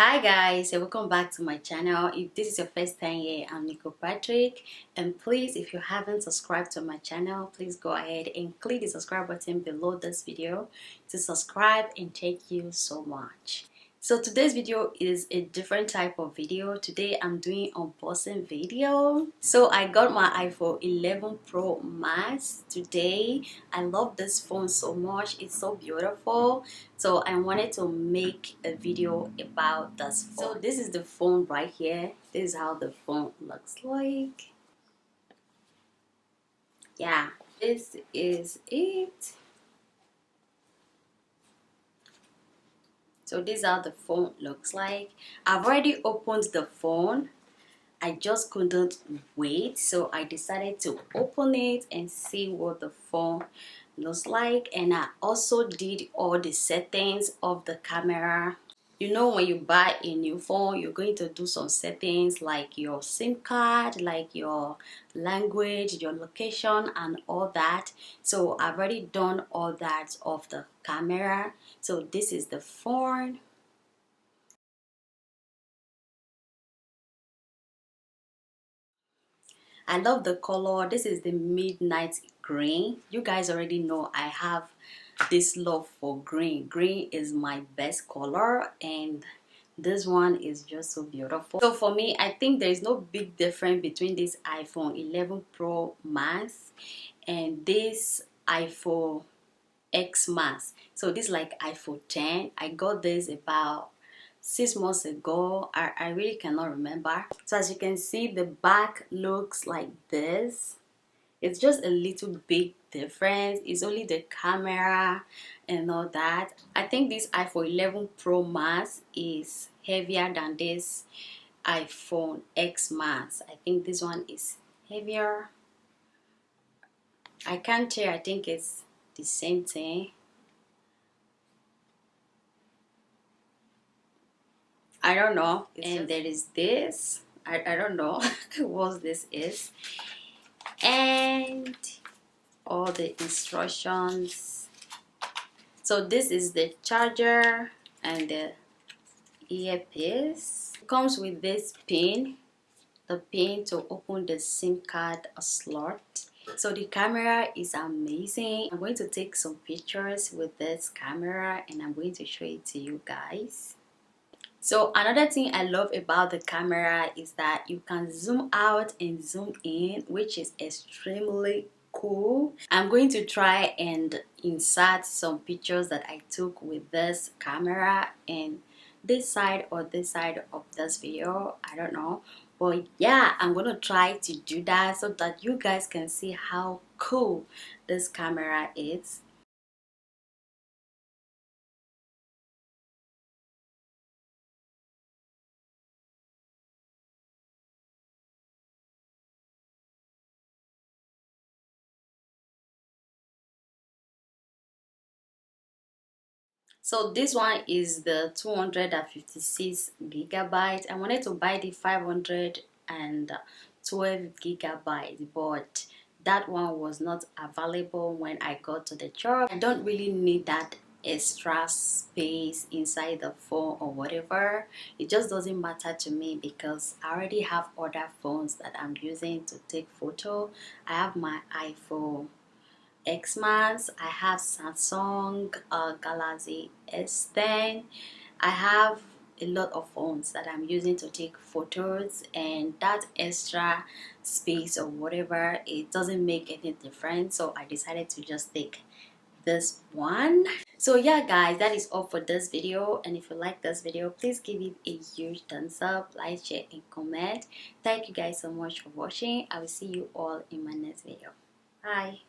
Hi guys, and welcome back to my channel. If this is your first time here, I'm Nicole Patrick, and please, if you haven't subscribed to my channel, please go ahead and click the subscribe button below this video to subscribe, and thank you so much. So today's video is a different type of video. Today I'm doing unboxing video. So I got my iPhone 11 Pro Max today. I love this phone so much. It's so beautiful. So I wanted to make a video about this phone. So this is the phone right here. This is how the phone looks like. Yeah, this is it. So this is how the phone looks like. I've already opened the phone. I just couldn't wait, so I decided to open it and see what the phone looks like. And I also did all the settings of the camera. You know, when you buy a new phone, you're going to do some settings like your SIM card, like your language, your location, and all that. So I've already done all that of the camera. So this is the phone. I love the color. This is the midnight green. You guys already know I have this love for green. Green is my best color, and this one is just so beautiful. So for me, I think there is no big difference between this iPhone 11 Pro Max and this iPhone X Max. So this is like iPhone 10. I got this about 6 months ago. I really cannot remember. So as you can see, the back looks like this. It's just a little big difference. It's only the camera and all that. I think this iPhone 11 Pro Max is heavier than this iPhone X Max. I think this one is heavier. I can't tell. I think it's the same thing. I don't know. And there is this. I don't know what this is. And all the instructions. So this is the charger and the earpiece. It comes with this pin, the pin to open the SIM card slot. So the camera is amazing. I'm going to take some pictures with this camera and I'm going to show it to you guys. So another thing I love about the camera is that you can zoom out and zoom in, which is extremely cool. I'm going to try and insert some pictures that I took with this camera in this side or this side of this video. I don't know, but yeah, I'm gonna try to do that so that you guys can see how cool this camera is. So this one is the 256 gigabyte. I wanted to buy the 512 gigabyte, but that one was not available when I got to the job. I don't really need that extra space inside the phone or whatever. It just doesn't matter to me because I already have other phones that I'm using to take photo. I have my iPhone X Max, I have Samsung Galaxy S10. I have a lot of phones that I'm using to take photos, and that extra space or whatever, it doesn't make any difference. So I decided to just take this one. So yeah guys, that is all for this video, and if you like this video, please give it a huge thumbs up, like, share and comment. Thank you guys so much for watching. I will see you all in my next video. Bye.